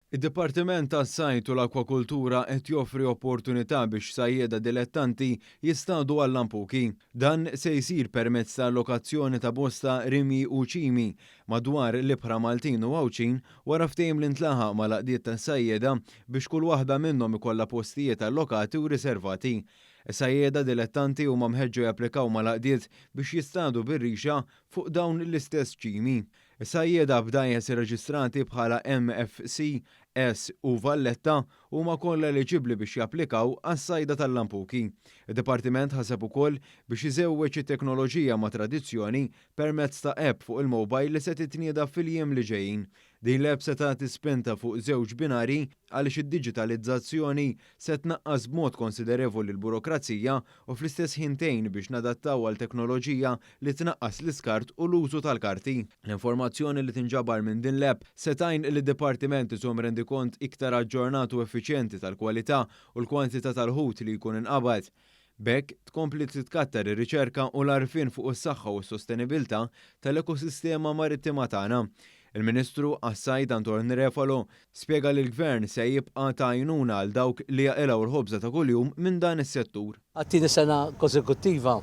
Id-Dipartiment tas-Sajd u l-Akwakultura qed joffri opportunità biex sajjieda dilettanti jistgħu għall-lampuki. Dan se jsir permezz ta' allokazzjoni ta' bosta rimi u ċimi madwar l-Ibħra Maltin u Għawċin wara ftehim li ntlaħaq mal-għaqdiet tas-sajjieda biex kull waħda minnhom ikollha postijiet allokati u riservati. Sajjieda dilettanti huma mħeġġu japplikaw mal-għaqdiet biex jistgħu bir-rixa fuq dawn l-istess ċimi. Sajjieda b'dajjes irreġistrati bħala MFC, S u Valletta huma kollha eliġibbli biex japplikaw għas-sajda tal-lampuki. Id-Dipartiment ħaseb ukoll biex iżewweġ it-teknoloġija ma' tradizzjoni permezz ta' app fuq il-mowbajl li se titnieda fil-jiem li ġejjin. Din l-app se tagħti spinta fuq żewġ binari għaliex id-diġitalizzazzjoni se tnaqqas b'mod konsiderevoli l-burokrazija u fl-istess ħintejn biex nadattaw għal teknoloġija li tnaqqas l-iskart u l-użu tal-karti. L-informazzjoni li tinġabar minn din l-app se tgħin lid-Dipartiment iżomm rendikont iktar aġġornat u effiċjenti tal-kwalità u l-kwantità tal-ħut li jkun inqabad. B'hekk tkompli titkattar ir-riċerka u l-għarfien fuq is-saħħa u s-sostenibilità tal-ekosistema marittima tagħna. Il-Ministru għas-Sajd Anton Refalo spjega li l-Gvern se jibqa' ta' għajnuna għal dawk li jaqilgħu l-ħobża ta' kuljum minn dan is-settur. Għattini sena konsekuttiva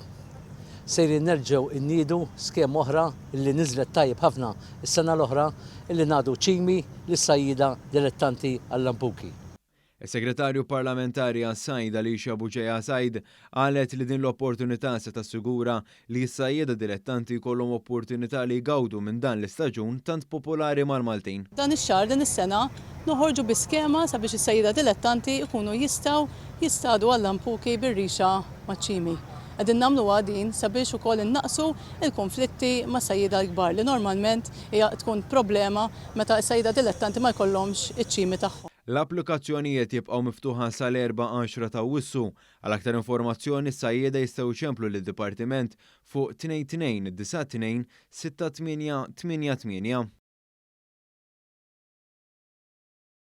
sejrin nerġgħu inniedu skema oħra li niżlet tajjeb ħafna is-sena l-oħra illi ngħadu ċimi lis-sajjieda dilettanti għall-lampuki. Is-Segretarju Parlamentari għas-Sajd Alicia Buġeja Sajd qalet li din l-opportunità se tassigura li s-sajjieda dilettanti jkollhom opportunità li jgawdu minn dan l-istaġun tant popolari mal-Maltin. Dan ix-xahar din is-sena noħorġu bi skema sabiex is-sajjieda dilettanti jkunu jistgħu jistgħu għall-lampuki bir-rixa maċ-ċimi. Qegħdin nagħmlu din sabiex ukoll innaqsu l-konflitti ma' sajjieda l-kbar li normalment hija tkun problema meta s-sajjieda dilettanti ma jkollhomx iċ-ċimi tagħhom. L-applikazzjonijiet jibqgħu miftuħa sal-4 ta' Awwissu. Għal aktar informazzjoni s-sajjieda jistgħu jċemplu lid-Dipartiment fuq 22 92 6888.